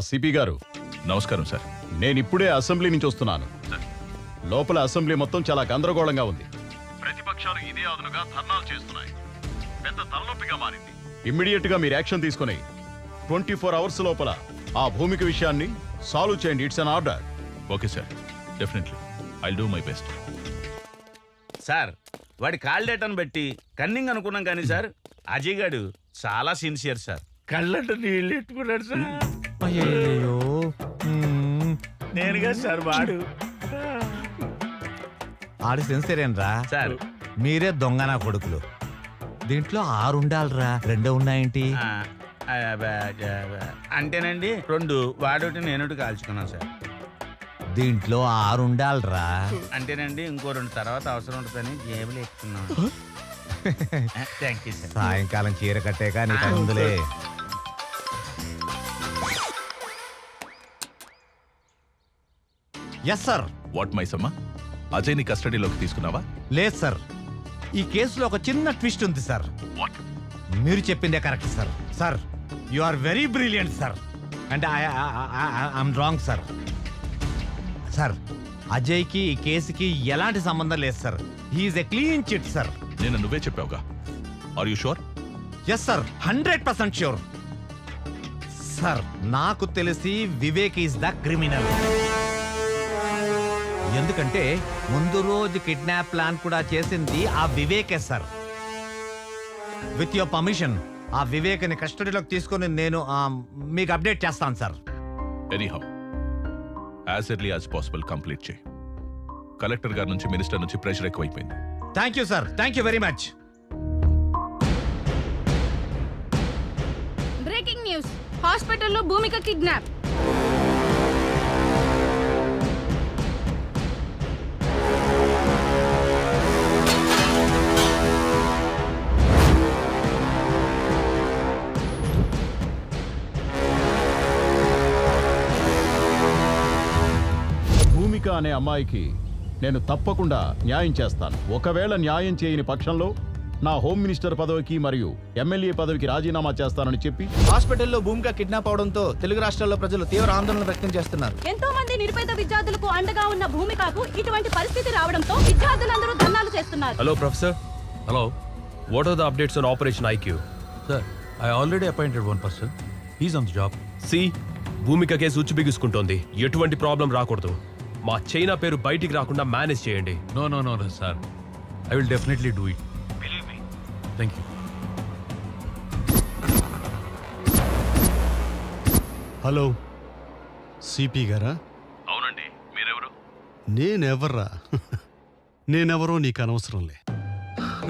CP గారు నమస్కారం sir. నేనిప్పుడే assembly నుంచి వస్తున్నాను. లోపల అసెంబ్లీ మొత్తం చాలా గందరగోళంగా ఉంది. ప్రతిపక్షాలు ఇదే అదునుగా ధర్నాలు చేస్తున్నాయి. పెద్ద తలనొప్పిగా మారింది. ఇమ్మీడియట్ గా మీరు యాక్షన్ తీసుకుని 24 అవర్స్ లోపల ఆ భూమిక విషయాన్ని సాల్వ్ చేయండి. It's an order. Okay sir, definitely I'll do my best. Sir వాడి కాల్ డేటాను బట్టి కన్నింగ్ అనుకున్నాం కానీ సార్ అజయ్ గారు చాలా సిన్సియర్ సార్. కళ్ళంట నీళ్ళు ఎట్టుకున్నాడు సార్. అయ్యో నేనుగా సార్ వాడు ఆడి సెన్సరేనరా సార్. మీరే దొంగనా కొడుకులు. దీంట్లో 6 ఉండాలిరా, 2 ఉన్నాయేంటి? అంటేనండి 2 వాడోటి నేనోటి కాల్చుకున్నాను సార్. దీంట్లో 6 ఉండాలిరా. అంటేనండి ఇంకో 2 తర్వాత అవసరం ఉంటుందని జేబులు ఎక్కుతున్నాను. Thank you sir. సాయంకాలం చీర కట్టాక నీకు అందులే. Yes sir. What Maisamma, అజయ్ని కస్టడీలోకి తీసుకున్నావా? లేదు సార్, ఈ కేసులో ఒక చిన్న ట్విస్ట్ ఉంది సార్. మీరు చెప్పిందే correct sir. Sir you are very brilliant sir. అంటే ఐఎమ్ రాంగ్ సార్. సార్ అజయ్కి ఈ కేసుకి ఎలాంటి సంబంధం లేదు sir. He's a clean chit sir. నేను నువ్వే చెప్పావుగా. Are you sure? Yes sir, 100% sure sir. నాకు తెలిసి వివేక్ ఈస్ ద క్రిమినల్. ఎందుకంటే ముందు రోజు కిడ్నాప్ ప్లాన్ కూడా చేసింది ఆ వివేకే సార్. విత్ యువర్ పర్మిషన్ ఆ వివేక్ని కస్టడీలోకి తీసుకొని నేను మీకు అప్డేట్ చేస్తాను sir. Anyhow as early as possible complete చేయి. కలెక్టర్ గారి నుంచి, మినిస్టర్ నుంచి ప్రెషర్ ఎక్కువైపోయింది. Thank you sir, thank you very much. Breaking news, హాస్పిటల్లో భూమిక కిడ్నాప్. భూమిక అనే అమ్మాయికి నేను తప్పకుండా న్యాయం చేస్తాను. ఒకవేళ న్యాయం చేయని పక్షంలో నా హోమ్ మినిస్టర్ పదవికి మరియు ఎమ్మెల్యే పదవికి రాజీనామా చేస్తానని చెప్పి. హాస్పిటల్లో భూమిక కిడ్నాప్ అవడంతో తెలుగు రాష్ట్రాల్లో ప్రజలు తీవ్ర ఆందోళన వ్యక్తం చేస్తున్నారు. ఎంతో మంది నిరుపేద విద్యార్థులకు అండగా ఉన్న భూమికకు ఇటువంటి పరిస్థితి రావడంతో విద్యార్థులందరూ ధర్నాలు చేస్తున్నారు. Hello, Professor. Hello. What are the updates on Operation IQ? Sir, I already appointed one person. He's on the job. See, Bhumika case ఉచ్చు బిగుసుకుంటోంది. ఎటువంటి ప్రాబ్లం రాకూడదు. మా చైనా పేరు బయటికి రాకుండా మేనేజ్ చేయండి. No, sir. I will definitely do it. Believe me. Thank you. Hello, CP గారా? అవునండి, మీరెవరు? నేనెవర్రా? నేనెవరో నీకు అనవసరంలే.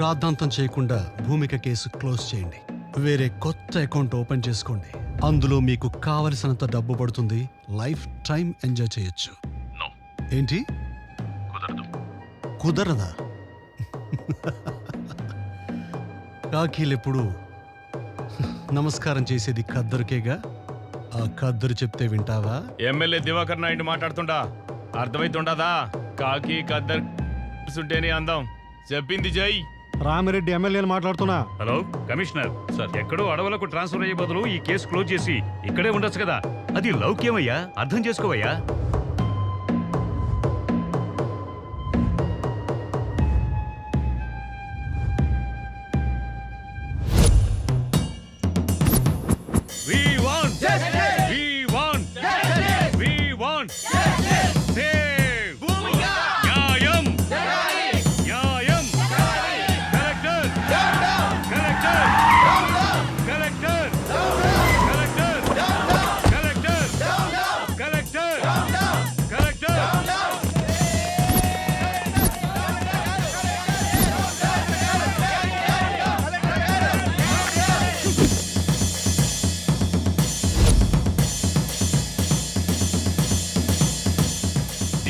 రాద్ధాంతం చేయకుండా భూమిక కేసు క్లోజ్ చేయండి. వేరే కొత్త అకౌంట్ ఓపెన్ చేసుకోండి. అందులో మీకు కావలసినంత డబ్బు పడుతుంది. లైఫ్ టైం ఎంజాయ్ చేయొచ్చు. ఏంటి కుదరదా? కాకీలెప్పుడు నమస్కారం చేసేది ఖద్దరుకేగా. ఆ ఖద్దరు చెప్తే వింటావా? ఎమ్మెల్యే దివాకర్ నాయుడు మాట్లాడుతుండా అర్థమైతుండదా? కాకి ఖద్దర్ ఉంటేనే అందం. చెప్పింది జై. రామిరెడ్డి ఎమ్మెల్యేని మాట్లాడుతున్నా. హలో కమిషనర్ సార్, ఎక్కడో అడవులకు ట్రాన్స్ఫర్ అయ్యే బదులు ఈ కేసు క్లోజ్ చేసి ఇక్కడే ఉండొచ్చు కదా. అది లౌక్యమయ్యా, అర్థం చేసుకోవయ్యా.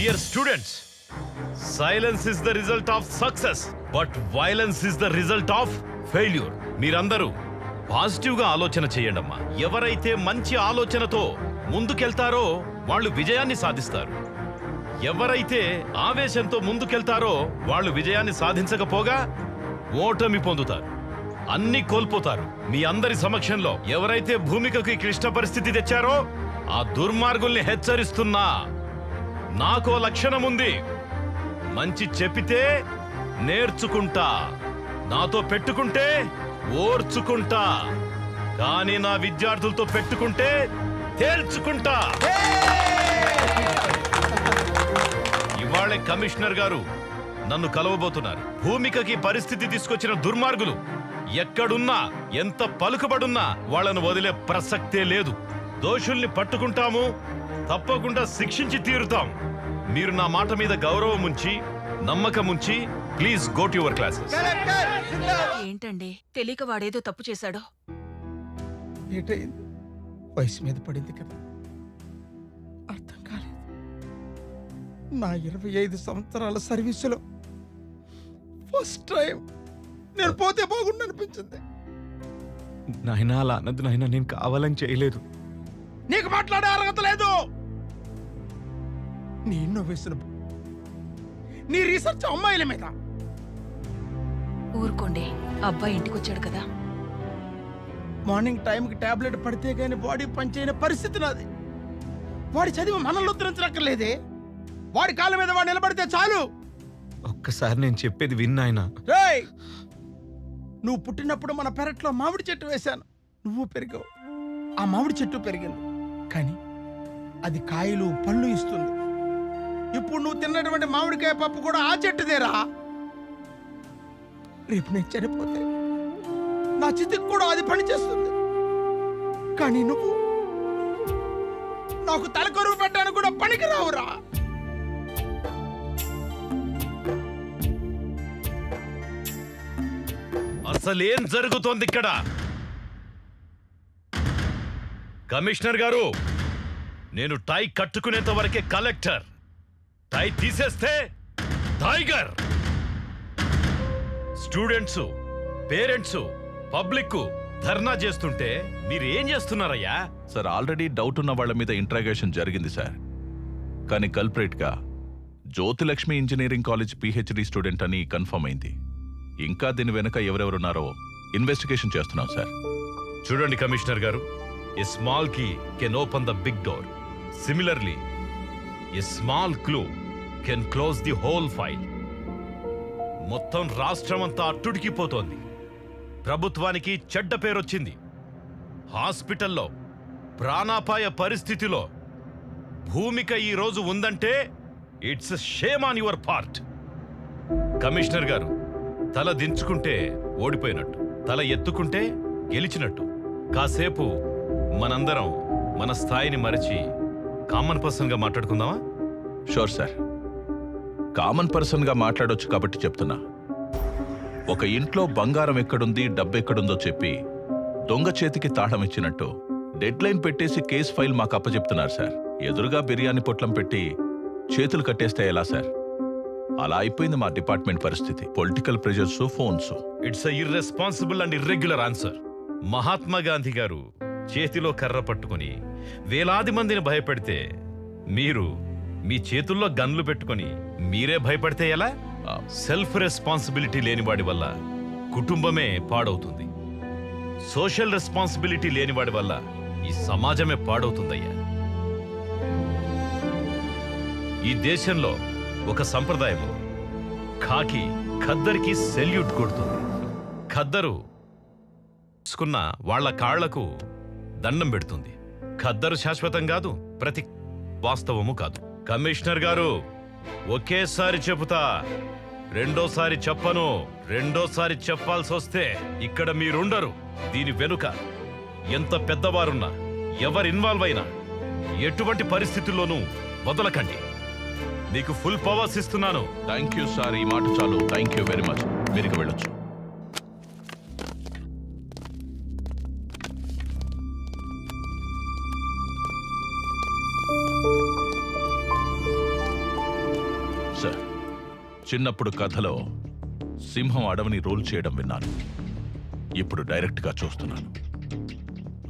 Dear students, silence is the result of success, but violence is the result of failure. మీరందరూ పాజిటివ్ గా ఆలోచన చేయండమ్మా. ఎవరైతే మంచి ఆలోచనతో ముందుకెళ్తారో వాళ్ళు విజయాన్ని సాధిస్తారు. ఎవరైతే ఆవేశంతో ముందుకెళ్తారో వాళ్ళు విజయాన్ని సాధించకపోగా ఓటమి పొందుతారు, అన్ని కోల్పోతారు. మీ అందరి సమక్షంలో ఎవరైతే భూమికకి క్లిష్ట పరిస్థితి తెచ్చారో ఆ దుర్మార్గుల్ని హెచ్చరిస్తున్నా. నాకో లక్షణం ఉంది. మంచి చెప్పితే నేర్చుకుంటా, నాతో పెట్టుకుంటే ఓర్చుకుంటా, కానీ నా విద్యార్థులతో పెట్టుకుంటే తేల్చుకుంటా. ఇవాళ కమిషనర్ గారు నన్ను కలవబోతున్నారు. భూమికకి పరిస్థితి తీసుకొచ్చిన దుర్మార్గులు ఎక్కడున్నా, ఎంత పలుకుబడున్నా వాళ్ళను వదిలే ప్రసక్తే లేదు. దోషుల్ని పట్టుకుంటాము, తప్పకుండా శిక్షించి తీరుతాం. మీరు నా మాట మీద గౌరవం ఉంచి, నమ్మకం ఉంచి, please go to your classes. ఏంటండి తెలియక వాడేదో తప్పు చేశాడో. ఏటైంది? వయసు మీద పడింది కదా, అర్థం కాలేదు. నా 25 సంవత్సరాల సర్వీసులో ఫస్ట్ టైం నేను పోతే బాగుండు అనిపించింది. నాయనా అలా అన్నది నాయనా, నేను కావాలని చేయలేదు. నీకు మాట్లాడే అర్హత లేదు. నీ ఇన్నోవేషన్, నీ రీసెర్చ్ అమ్మాయిల మీద. ఊరుకోండి, అబ్బాయి ఇంటికి వచ్చాడు కదా. మార్నింగ్ టైంకి టాబ్లెట్ పడితే గానీ బాడీ పనిచేయని పరిస్థితి నాది. వాడి చదివి మనల్ని ఉద్ధరించనక్కర్లేదే. వాడి కాళ్ళ మీద వాడు నిలబడితే చాలు. ఒక్కసారి నేను చెప్పేది విన్నాయనా. రేయ్, నువ్వు పుట్టినప్పుడు మన పెరట్లో మామిడి చెట్టు వేశాను, నువ్వు పెరిగావు, ఆ మామిడి చెట్టు పెరిగింది, కానీ అది కాయలు పళ్ళు ఇస్తుంది. ఇప్పుడు నువ్వు తిన్నటువంటి మామిడికాయ పప్పు కూడా ఆ చెట్టుదేరా. రేపు నేను చనిపోతే నా చితికి కూడా అది పని చేస్తుంది, కానీ నువ్వు నాకు తలకొరువు పెట్టడానికి కూడా పనికి రావురా. అసలేం జరుగుతోంది ఇక్కడ? కమిషనర్ గారు, నేను టై కట్టుకునేంత వరకే కలెక్టర్. టై తీసేస్తే టైగర్. స్టూడెంట్స్, పేరెంట్స్, పబ్లిక్ ధర్నా చేస్తుంటే మీరు ఏం చేస్తున్నారయ్యా? సార్, ఆల్రెడీ డౌట్ ఉన్న వాళ్ళ మీద ఇంట్రాగేషన్ జరిగింది సార్. కానీ కల్ప్రేట్ గా Jyothilakshmi engineering college PhD student అని కన్ఫర్మ్ అయింది. ఇంకా దీని వెనుక ఎవరెవరున్నారో ఇన్వెస్టిగేషన్ చేస్తున్నాం సార్. చూడండి కమిషనర్ గారు, a small key can open the big door. Similarly a small clue can close the whole file. మొత్తం రాష్ట్రం అంతా అట్టుడికిపోతోంది. ప్రభుత్వానికి చెడ్డ పేరొచ్చింది. హాస్పిటల్లో ప్రాణాపాయ పరిస్థితిలో భూమిక ఈ రోజు ఉందంటే it's shame on your part. Commissioner గారు, తల దించుకుంటే ఓడిపోయినట్టు, తల ఎత్తుకుంటే గెలిచినట్టు. కాసేపు మనందరం మన స్థాయిని మరచి కామన్ పర్సన్ గా మాట్లాడుకుందామా? షూర్ సార్, కామన్ పర్సన్ గా మాట్లాడొచ్చు కాబట్టి చెప్తున్నా. ఒక ఇంట్లో బంగారం ఎక్కడుంది, డబ్బెక్కడుందో చెప్పి దొంగ చేతికి తాళం ఇచ్చినట్టు డెడ్ లైన్ పెట్టేసి కేస్ ఫైల్ మాకు అప్పచెప్తున్నారు సార్. ఎదురుగా బిర్యానీ పొట్లం పెట్టి చేతులు కట్టేస్తే ఎలా సార్? అలా అయిపోయింది మా డిపార్ట్మెంట్ పరిస్థితి. Political pressures, phones. It's irresponsible and irregular answer. Mahatma Gandhi గారు చేతిలో కర్ర పట్టుకుని వేలాది మందిని భయపెడితే మీరు మీ చేతుల్లో గన్లు పెట్టుకుని మీరే భయపడితే ఎలా? సెల్ఫ్ రెస్పాన్సిబిలిటీ లేనివాడి వల్ల కుటుంబమే పాడవుతుంది. సోషల్ రెస్పాన్సిబిలిటీ లేనివాడి వల్ల ఈ సమాజమే పాడవుతుందయ్యా. ఈ దేశంలో ఒక సంప్రదాయం, ఖాకి ఖద్దరికి సెల్యూట్ కొడుతుంది. ఖద్దరు తీసుకున్న వాళ్ల కాళ్లకు దండం పెడుతుంది. ఖద్దరు శాశ్వతం కాదు, ప్రతి వాస్తవము కాదు. కమిషనర్ గారు, ఒకేసారి చెబుతా, రెండోసారి చెప్పను. రెండోసారి చెప్పాల్సి వస్తే ఇక్కడ మీరుండరు. దీని వెనుక ఎంత పెద్దవారున్నా, ఎవరు ఇన్వాల్వ్ అయినా ఎటువంటి పరిస్థితుల్లోనూ వదలకండి. మీకు ఫుల్ పవర్స్ ఇస్తున్నాను. థ్యాంక్ యూ సార్, ఈ మాట చాలు. Thank you very much. మీరు వెళ్ళొచ్చు. సార్, చిన్నప్పుడు కథలో సింహం అడవిని రూల్ చేయడం విన్నాను. ఇప్పుడు డైరెక్ట్ గా చూస్తున్నాను.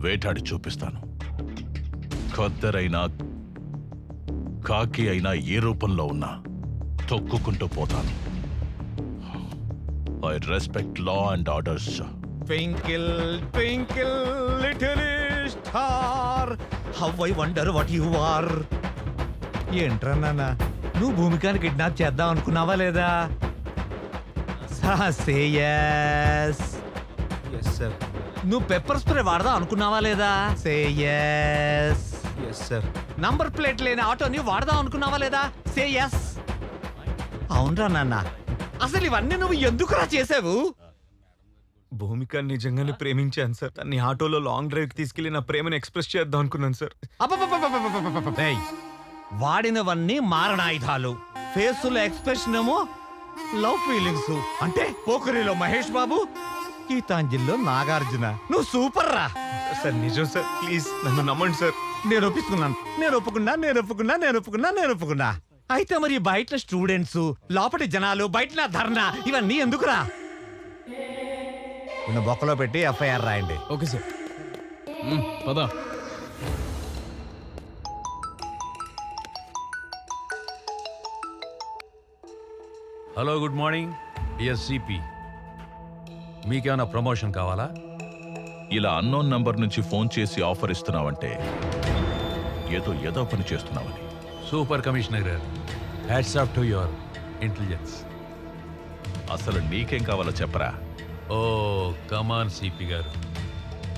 వేటాడి చూపిస్తాను. ఖద్దరైనా కాకి అయినా ఏ రూపంలో ఉన్నా తొక్కుకుంటూ పోతాను. I respect law and orders. Twinkle, twinkle, little star, how I wonder what you are. ఏంట్రా నాన్న, నువ్వు భూమికాని కిడ్నాప్ చేద్దాం అనుకున్నావా లేదా? Say yes. Yes, sir. నువ్వు పెప్పర్ స్ప్రే వాడదాం అనుకున్నావా లేదా? Say yes. Yes, sir. Number plate లేని ఆటోని వాడదాం అనుకున్నావా లేదా? Say yes. అవునరా నాన్న, అసలు ఇవన్నీ నువ్వు ఎందుకురా చేసావు? భూమిక నిజంగానే ప్రేమించాను సార్. తన్ని ఆటోలో లాంగ్ డ్రైవ్ తీసుకెళ్లి నా ప్రేమను ఎక్స్ప్రెస్ చేద్దాం అనుకున్నాను సార్. ఏయ్, వాడినవన్నీ మారణాయుధాలు. ఫేసులో ఎక్స్ప్రెషన్ ఏమో లవ్ ఫీలింగ్స్. అంటే పోకరిలో మహేష్ బాబు, గీతాంజలిలో నాగార్జున. నువ్వు సూపర్ రా. సార్ నిజం సార్, ప్లీజ్ నన్ను నమ్మండి సార్. నేను ఒప్పుకున్నా. అయితే మరి బయట స్టూడెంట్స్, లోపటి జనాలు, బయట ధర్నా, ఇవన్నీ ఎందుకురా? నిన్ను బొక్కలో పెట్టి ఎఫ్ఐఆర్ రాయండి. Okay sir. పదా. Hello, good morning SCP. మీకేమైనా ప్రమోషన్ కావాలా? ఇలా అన్నోన్ నంబర్ నుంచి ఫోన్ చేసి ఆఫర్ ఇస్తున్నావంటే ఏదో పని చేస్తున్నావని. సూపర్ కమిషనర్ గారు, hats off to your intelligence. అసలు నీకేం కావాలో చెప్పరా. ఓ కమాన్ సిపి గారు,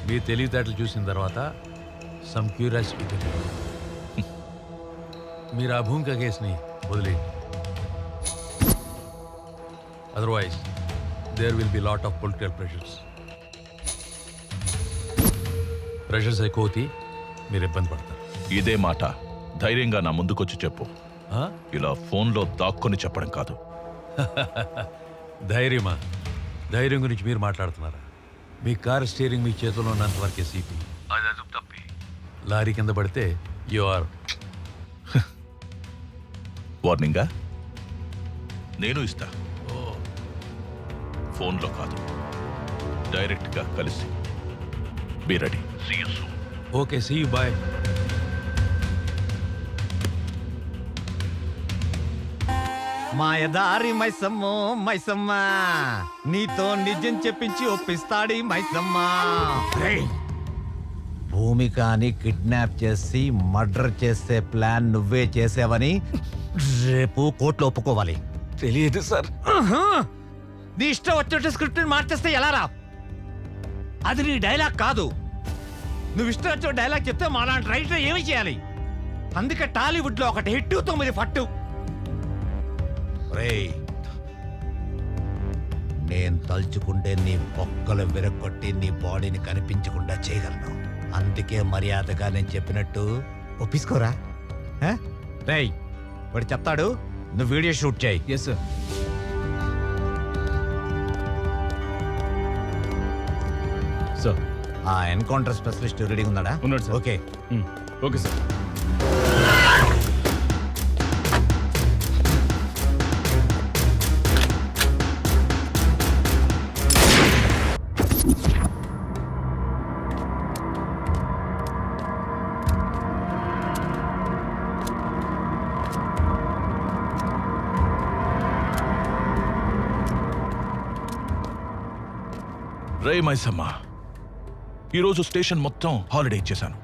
మీ తెలివితేటలు చూసిన తర్వాత సమ్ క్యూరియాసిటీ మీరు ఆ భూమిక కేసుని వదిలేయండి. Otherwise there will be lot of political pressures ఎక్కువ అవుతాయి, మీరు ఇబ్బంది పడతారు. ఇదే మాట ధైర్యంగా నా ముందుకొచ్చి చెప్పు. ఇలా ఫోన్లో దాక్కుని చెప్పడం కాదు. ధైర్యమా? ధైర్యం గురించి మీరు మాట్లాడుతున్నారా? మీ కారు స్టీరింగ్ మీ చేతిలో ఉన్నంత వరకే సిపి. తప్పి లారీ కింద పడితే యు ఆర్. వార్నింగా నేను ఇస్తా. ఫోన్లో కాదు, డైరెక్ట్గా కలిసి. Be ready. See you soon. Okay, see you, bye. మాయదారి మైసమ్మ, నీతో నిజం చెప్పించి ఒప్పిస్తాడి మైసమ్మ. భూమికాని కిడ్నాప్ చేసి మర్డర్ చేసే ప్లాన్ నువ్వే చేసావని రేపు కోర్టులో ఒప్పుకోవాలి. తెలియదు సార్. నీ ఇష్టం వచ్చినట్టు స్క్రిప్ట్ మార్చేస్తే ఎలా రా? అది నీ డైలాగ్ కాదు. నువ్వు ఇష్టం వచ్చిన డైలాగ్ చెప్తే మా లాంటి రైటర్ ఏమి చేయాలి? అందుకే టాలీవుడ్ లో ఒకటి హిట్ 9 ఫట్టు. నేను తలుచుకుంటే నీ బొక్కలు విరగొట్టి నీ బాడీని కనిపించకుండా చేయగలను. అందుకే మర్యాదగా నేను చెప్పినట్టు ఒప్పించుకోరా. రేయ్, వాడు చెప్తాడు, నువ్వు వీడియో షూట్ చేయి. Yes sir. సార్, ఆ ఎన్కౌంటర్ స్పెషలిస్ట్ రెడీ ఉన్నాడా? ఉన్నాడు సార్. ఓకే. Okay sir. రే మైసమ్మ, ఈరోజు స్టేషన్ మొత్తం హాలిడే ఇచ్చేశాను.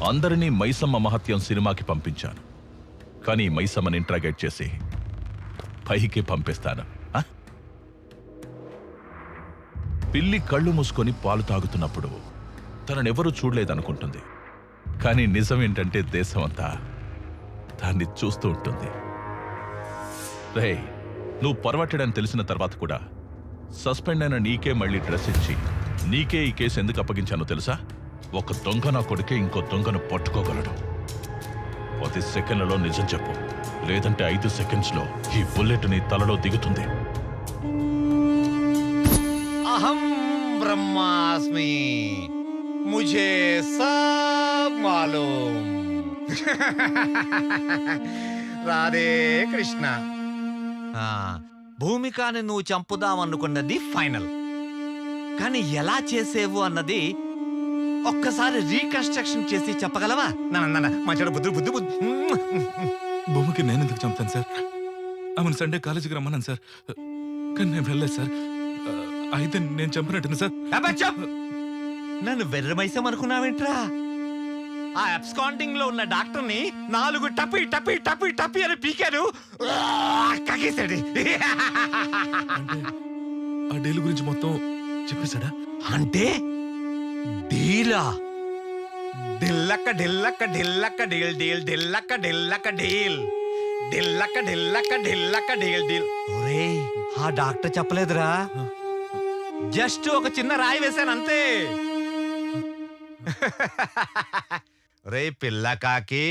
అందరినీ మైసమ్మ మహత్యం సినిమాకి పంపించాను. కానీ మైసమ్మని ఇంట్రాగేట్ చేసి పైకి పంపిస్తాను. పిల్లి కళ్ళు మూసుకొని పాలు తాగుతున్నప్పుడు తననెవరూ చూడలేదనుకుంటుంది. కానీ నిజం ఏంటంటే దేశమంతా దాన్ని చూస్తూ ఉంటుంది. రే, నువ్వు పర్వట్టడని తెలిసిన తర్వాత కూడా సస్పెండ్ అయిన నీకే మళ్ళీ డ్రెస్ ఇచ్చి నీకే ఈ కేసు ఎందుకు అప్పగించానో తెలుసా? ఒక దొంగ నా కొడుకే ఇంకో దొంగను పట్టుకోగలడు. 10 సెకండ్లలో నిజం చెప్పు, లేదంటే 5 సెకండ్స్లో ఈ బుల్లెట్ నీ తలలో దిగుతుంది. అహం బ్రహ్మాస్మి, ముఝే సబ్ మాలూమ్. రాధే కృష్ణ. భూమికాని నువ్వు చంపుదామనుకున్నది ఫైనల్, కానీ ఎలా చేసేవు అన్నది ఒక్కసారి రీకన్స్ట్రక్షన్ చేసి చెప్పగలవా? మంచి బుద్ధి బుద్ధి బుద్ధి. భూమికి నేను ఎందుకు చంపుతాను సార్? ఆమెను సండే కాలేజీకి రమ్మన్నాను సార్, కానీ నేను వెళ్ళలేదు సార్. అయితే నేను చంపినట్టు సార్. నన్ను వెర్రమైసం అనుకున్నావేంట్రా? ఆ అబ్స్కాండింగ్ లో ఉన్న డాక్టర్ని 4 టపి టపి టపి టపి అని పీకాను. కగేశాడు. ఆ డీల్ గురించి మొత్తం చెప్పేశాడా? అంటే డీలా? ఢిల్లక్క ఢిల్లక్క ఢిల్లక్క డీల్ డీల్ ఢిల్లక్క ఢిల్లక్క డీల్ ఢిల్లక్క ఢిల్లక్క ఢిల్లక్క డీల్ డీల్. ఒరేయ్, ఆ డాక్టర్ చెప్పలేదురా, జస్ట్ ఒక చిన్న రాయి వేశాను అంతే. రే పిల్ల కాకి,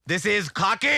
దిస్ ఈజ్ కాకి.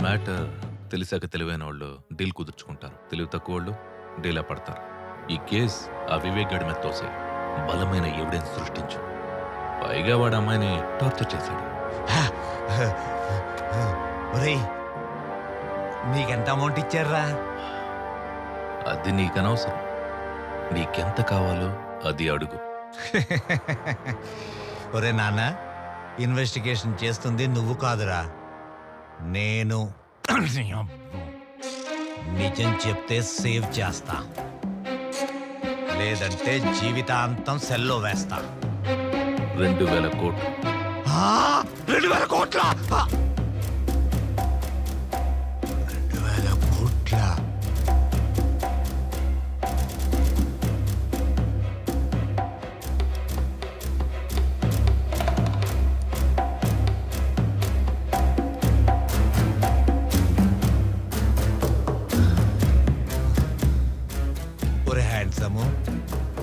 మ్యాటర్ తెలిసాక తెలివైన వాళ్ళు డీల్ కుదుర్చుకుంటారు, తెలివి తక్కువ వాళ్ళు డీలా పడతారు. ఈ కేస్ ఆ వివేక్ గడి మీద తోసే బలమైన ఎవిడెన్స్ సృష్టించు. పైగా వాడు అమ్మాయిని టార్చర్ చేశాడు. ఒరేయ్, నీకెంత అమౌంట్ ఇచ్చారా? అది నీకనవసరం. నీకెంత కావాలో అది అడుగు. ఒరే నాన్న, ఇన్వెస్టిగేషన్ చేస్తుంది నువ్వు కాదురా, నేను. నిజం చెప్తే సేవ్ చేస్తా, లేదంటే జీవితాంతం సెల్లో వేస్తా. 2000 కోట్లు. 2000 కోట్ల? 2000 కోట్ల? ఒరే హ్యాండ్సము,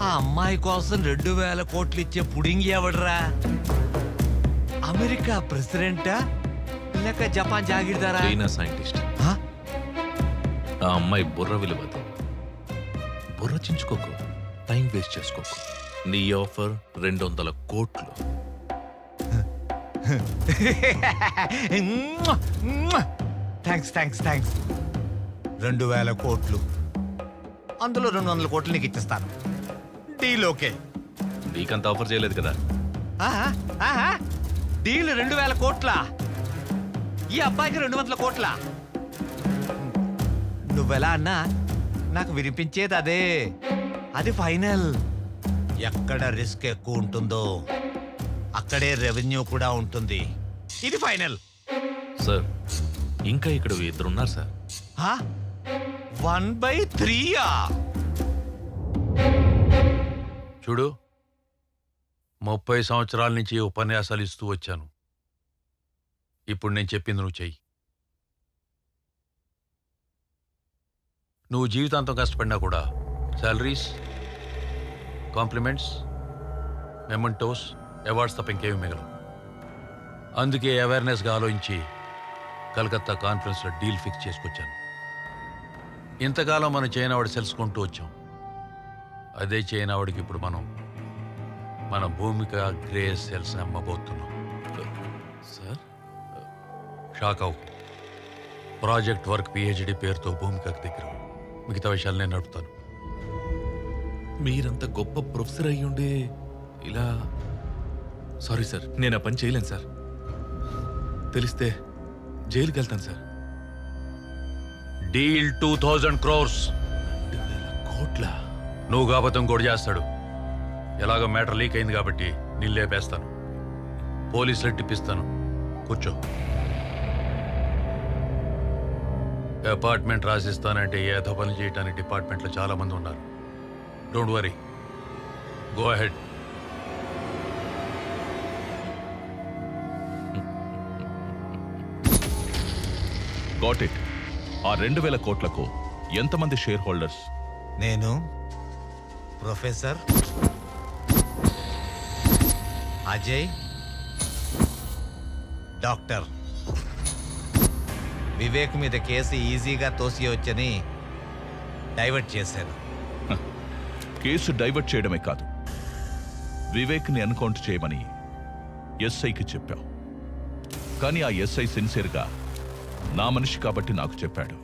ఆ అమ్మాయి కోసం 2000 కోట్లు ఇచ్చే పుడింగి ఎవడరా? అమెరికా ప్రెసిడెంటా లేక జపాన్ జాగీర్దారా? China scientist. ఆ అమ్మాయి బుర్ర విలువదు. బుర్ర చించుకోకు, టైం వేస్ట్ చేసుకోకు. నీ ఆఫర్ 200 కోట్లు. Thanks thanks thanks. 2000 కోట్లు, అందులో 200 కోట్లు నీకు ఇచ్చేస్తాను. Deal okay. నీకంత ఆఫర్ చేయలేదు కదా. డీల్ 2000 కోట్ల, ఈ అబ్బాయికి 200 కోట్ల. నువ్వెలా అన్నా నాకు వినిపించేది అదే. అది ఫైనల్. ఎక్కడ రిస్క్ ఎక్కువ ఉంటుందో అక్కడే రెవెన్యూ కూడా ఉంటుంది. ఇది ఫైనల్. సార్, ఇంకా ఇక్కడ 2 ఉన్నారు సార్. 1/3. చూడు, 30 సంవత్సరాల నుంచి ఉపన్యాసాలు ఇస్తూ వచ్చాను. ఇప్పుడు నేను చెప్పింది నువ్వు చెయ్యి. నువ్వు జీవితాంతం కష్టపడినా కూడా శాలరీస్, కాంప్లిమెంట్స్, మెమెంటోస్, అవార్డ్స్ తప్ప ఇంకేమీ మిగలవు. అందుకే అవేర్నెస్గా ఆలోచించి కలకత్తా కాన్ఫరెన్స్లో డీల్ ఫిక్స్ చేసుకొచ్చాను. ఇంతకాలం మనం చైనావాడు తెలుసుకుంటూ వచ్చాం. అదే చైనావాడికి ఇప్పుడు మన భూమిక గ్రే సెల్స్ అమ్మబోతున్నాం. సార్, షాక్ అవు. ప్రాజెక్ట్ వర్క్ పిహెచ్డి పేరుతో భూమికకు దగ్గర. మిగతా విషయాలు నేను నడుపుతాను. మీరంత గొప్ప ప్రొఫెసర్ అయ్యుండే ఇలా... సారీ సార్, నేను ఆ పని చేయలేను సార్. తెలిస్తే జైలుకి వెళ్తాను సార్. Deal 2000 crores. 2000 కోట్ల? నువ్వు కాకపోతే ఇంకోటి చేస్తాడు. ఎలాగో మ్యాటర్ లీక్ అయింది కాబట్టి నేను లేపేస్తాను. పోలీసులు టిప్పిస్తాను. కూర్చో. అపార్ట్మెంట్ రాసిస్తానంటే ఏదో పని చేయడానికి డిపార్ట్మెంట్లో చాలా మంది ఉన్నారు. Don't worry, go ahead. Got it. ఆ 2,000 కోట్లకు ఎంతమంది షేర్ హోల్డర్స్? నేను, ప్రొఫెసర్ అజయ్, డాక్టర్. వివేక్ మీద కేసు ఈజీగా తోసియవచ్చని డైవర్ట్ చేశాను. కేసు డైవర్ట్ చేయడమే కాదు, వివేక్ని ఎన్కౌంటర్ చేయమని ఎస్ఐకి చెప్పావు. కానీ ఆ ఎస్ఐ సిన్సియర్గా నా మనిషి కాబట్టి నాకు చెప్పాడు.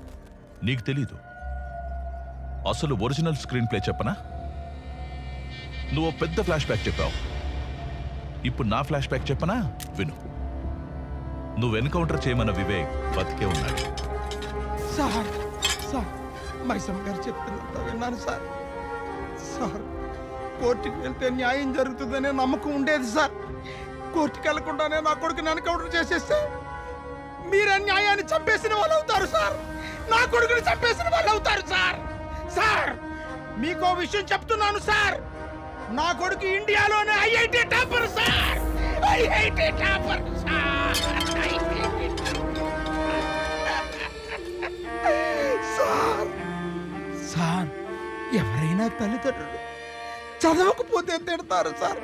నీకు తెలీదు. అసలు ఒరిజినల్ స్క్రీన్ ప్లే చెప్పనా? నువ్వు పెద్ద ఫ్లాష్ బ్యాక్ చెప్పావు. ఇప్పుడు నా ఫ్లాష్ బ్యాక్ చెప్పనా? విను. నువ్వు ఎన్కౌంటర్ చేయమన్న వివేక్ బతికే ఉన్నాడు. సార్ సార్ మైసమ్మ గారు చెప్తున్నంత విన్నాను సార్. సార్ కోర్టుకి వెళ్తే న్యాయం జరుగుతుందనే నమ్మకం ఉండేది సార్. కోర్టుకి వెళ్లకుండానే నా కొడుకుని ఎన్కౌంటర్ చేసేస్తే మీరే న్యాయాన్ని చంపేసిన వాళ్ళు అవుతారు సార్. నా కొడుకుని చంపేసిన వాళ్ళు అవుతారు సార్. సార్ మీకో విషయం చెప్తున్నాను సార్. నా కొడుకు ఇండియాలోనే IIT topper sir. IIT topper sir. Sir sir ఎవరైనా తల్లిదండ్రులు చదవకపోతే తిడతారు సార్.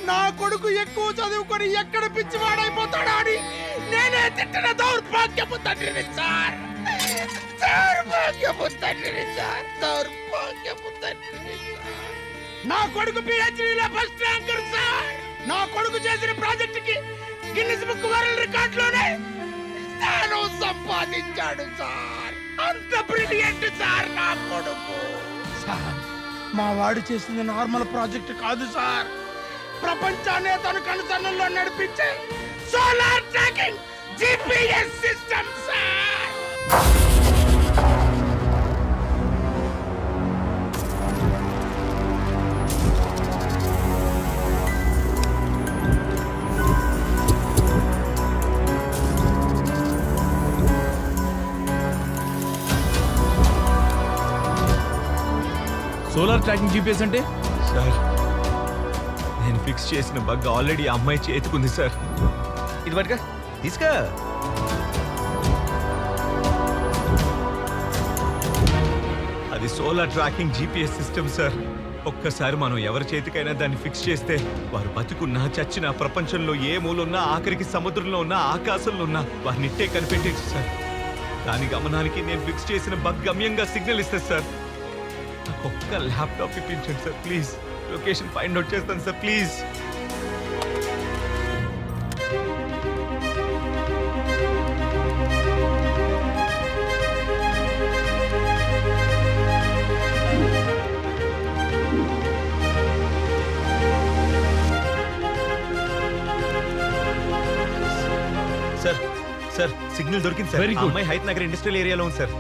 నా కొడుకు ఎక్కువ చదువుకొని ఎక్కడ పిచ్చివాడైపోతాడా అని నేనే తిట్టిన దౌర్భాగ్యపు తండ్రిని సార్. దౌర్భాగ్యపు తండ్రిని సార్. దౌర్భాగ్యపు తండ్రిని సార్. నా కొడుకు పిహెచ్డీలో ఫస్ట్ ర్యాంకర్ సార్. నా కొడుకు చేసిన ప్రాజెక్టుకి గిన్నిస్ బుక్ వరల్డ్ రికార్డులోనే స్థానం సంపాదించాడు సార్. అంత బ్రిలియంట్ సార్ నా కొడుకు. సార్ మా వాడు చేసింది నార్మల్ ప్రాజెక్ట్ కాదు సార్. ప్రపంచాన్ని తన కనుసన్నల్లో నడిపించే solar tracking GPS system sir. Solar tracking GPS అంటే? సార్ నేను ఫిక్స్ చేసిన బగ్ ఆల్రెడీ ఆ అమ్మాయి చేతుకుంది సార్. ఇది పట్టుగా తీసుకా. అది solar tracking GPS system sir. ఒక్కసారి మనం ఎవరి చేతికైనా దాన్ని ఫిక్స్ చేస్తే వారు బతుకున్నా చచ్చినా ప్రపంచంలో ఏ మూలున్నా ఆఖరికి సముద్రంలో ఉన్నా ఆకాశంలో ఉన్నా వారిని ఇట్టే కనిపెట్టేచ్చు సార్. దాని గమనానికి నేను ఫిక్స్ చేసిన బగ్ గమ్యంగా సిగ్నల్ ఇస్తుంది సార్. ఒక్క ల్యాప్టాప్ ఇప్పించండి sir please. Location find out చేస్తాను sir please. Sir sir signal దొరికింది సార్. ఆ అమ్మాయి హైత్ నగర్ ఇండస్ట్రియల్ ఏరియాలో ఉంది సార్.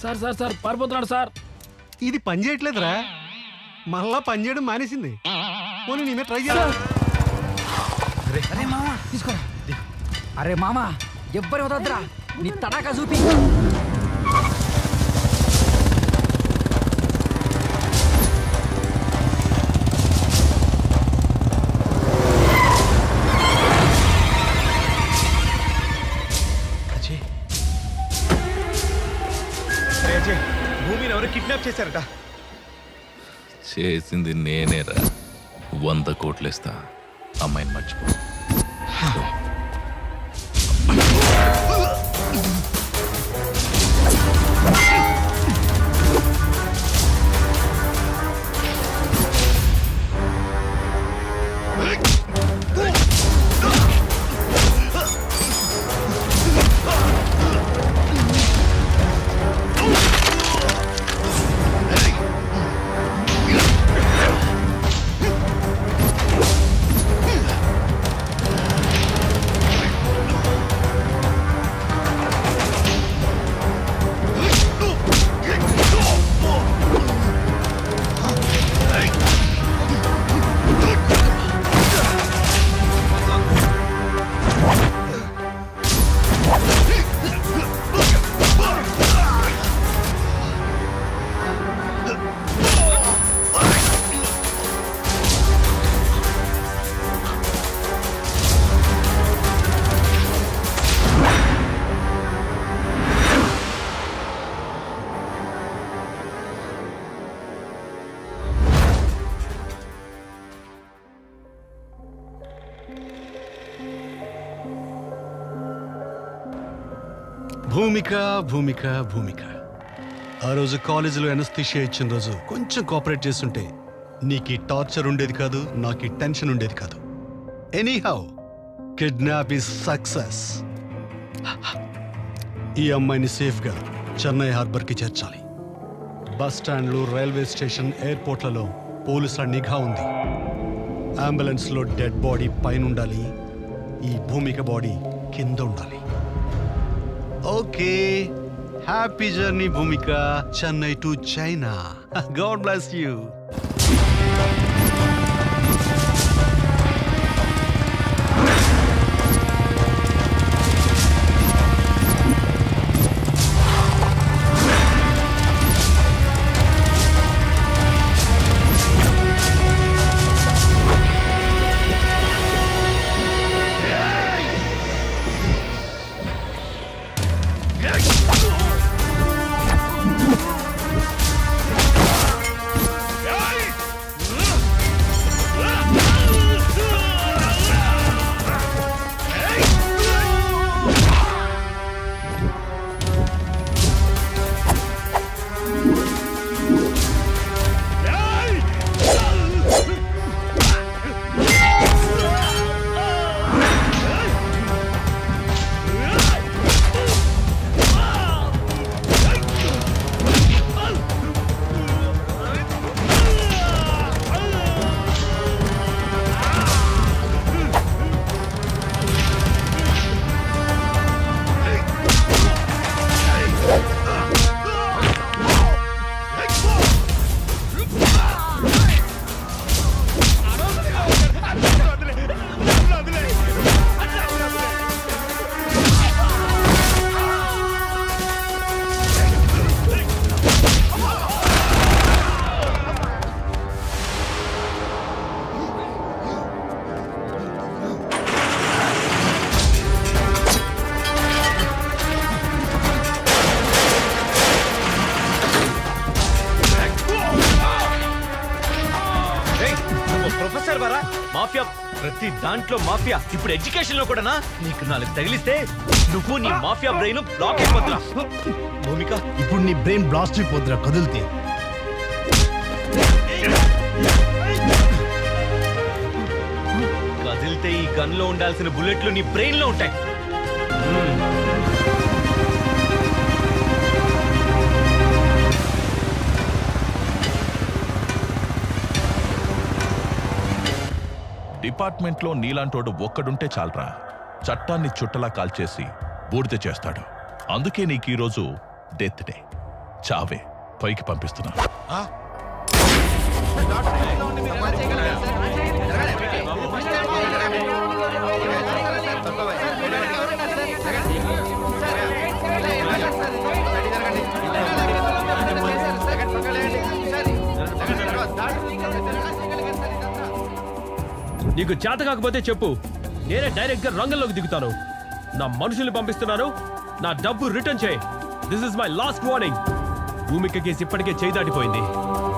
సార్ సార్ సార్ పారిపోతున్నాడు సార్. ఇది పని చేయట్లేదురా, మళ్ళా పని చేయడం మానేసింది. పోనీ నేనే ట్రై చేయాలి. అరే మామా తీసుకోరా. అరే మామా ఎవ్వరి వదద్దురా, నీ తడాకా చూపి. భూమిని ఎవరు కిడ్నాప్ చేశారట. చేసింది నేనేరా. 100 కోట్లేస్తా, అమ్మాయిని మర్చిపో. భూమిక భూమిక భూమిక ఆ రోజు కాలేజీలో ఎనస్థిషియా ఇచ్చిన రోజు కొంచెం కోఆపరేట్ చేస్తుంటే నీకు ఈ టార్చర్ ఉండేది కాదు, నాకు ఈ టెన్షన్ ఉండేది కాదు. Anyhow kidnap is success. ఈ అమ్మాయిని సేఫ్గా చెన్నై హార్బర్కి చేర్చాలి. బస్ స్టాండ్లు, రైల్వే స్టేషన్, ఎయిర్పోర్ట్లలో పోలీసుల నిఘా ఉంది. అంబులెన్స్లో డెడ్ బాడీ పైన ఉండాలి, ఈ భూమిక బాడీ కింద ఉండాలి. Okay, happy journey Bhumika, Chennai to China. God bless you. Professor వరా మాఫియా, ప్రతి దాంట్లో మాఫియా. ఇప్పుడు ఎడ్యుకేషన్ లో కూడానా? నీకు నాలుగు తగిలిస్తే నువ్వు నీ మాఫియా బ్రెయిన్ బ్లాక్ అయిపోతున్నా. భూమిక, ఇప్పుడు నీ బ్రెయిన్ బ్లాస్ట్ అయిపోద్దురా కదిలితే. కదిలితే ఈ గన్ లో ఉండాల్సిన బుల్లెట్లు నీ బ్రెయిన్ లో ఉంటాయి. డిపార్ట్మెంట్లో నీలాంటోడు ఒక్కడుంటే చాలరా, చట్టాన్ని చుట్టలా కాల్చేసి బూడిద చేస్తాడు. అందుకే నీకు ఈరోజు డెత్ డే, చావే పైకి పంపిస్తున్నా. నీకు చేత కాకపోతే చెప్పు, నేనే డైరెక్ట్ గా రంగంలోకి దిగుతాను. నా మనుషుల్ని పంపిస్తున్నాను, నా డబ్బు రిటర్న్ చేయి. This is my last warning. Bhumika case ఇప్పటికే చేయి దాటిపోయింది.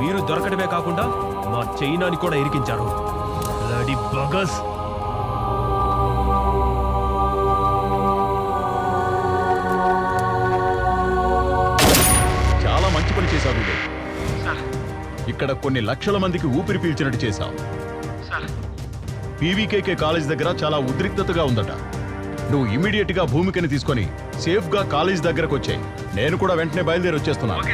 మీరు దొరకడమే కాకుండా మా చైనాని కూడా ఇరికించారు. బ్లడీ బగస్. చాలా మంచి పని చేశావు వివేక్. ఇక్కడ కొన్ని లక్షల మందికి ఊపిరి పీల్చినట్టు చేశావు. పీవీకేకే కాలేజ్ దగ్గర చాలా ఉద్రిక్తతగా ఉందట. నువ్వు ఇమీడియట్ గా భూమికని తీసుకొని సేఫ్ గా కాలేజ్ దగ్గరకు వచ్చాయి. నేను కూడా వెంటనే బయలుదేరి వచ్చేస్తున్నాను.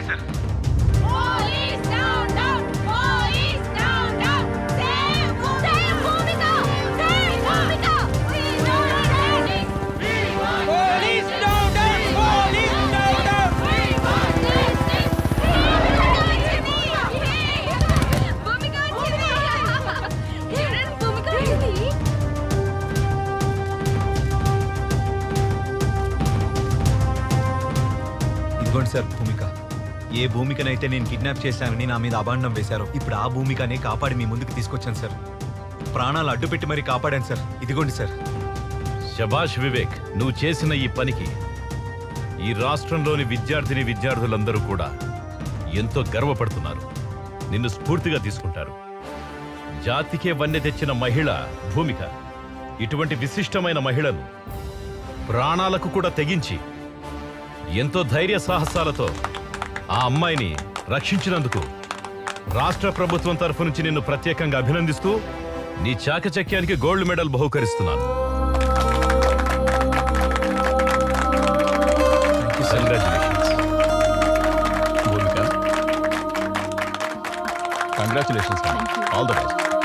ఇదిగోండి సార్ భూమిక. ఏ భూమికనైతే నేను కిడ్నాప్ చేశానని నా మీద అభాండం వేశారో, ఇప్పుడు ఆ భూమికనే కాపాడి మీ ముందుకు తీసుకొచ్చాను సార్. ప్రాణాలు అడ్డుపెట్టి మరీ కాపాడాను సార్. ఇదిగోండి సార్. శభాష్ వివేక్, నువ్వు చేసిన ఈ పనికి ఈ రాష్ట్రంలోని విద్యార్థులందరూ కూడా ఎంతో గర్వపడుతున్నారు. నిన్ను స్ఫూర్తిగా తీసుకుంటారు. జాతికే వన్నె తెచ్చిన మహిళ భూమిక. ఇటువంటి విశిష్టమైన మహిళను ప్రాణాలకు కూడా తెగించి ఎంతో ధైర్య సాహసాలతో ఆ అమ్మాయిని రక్షించినందుకు రాష్ట్ర ప్రభుత్వం తరఫు నుంచి నిన్ను ప్రత్యేకంగా అభినందిస్తూ నీ చాకచక్యానికి గోల్డ్ మెడల్ బహుకరిస్తున్నాను. Congratulations all the best.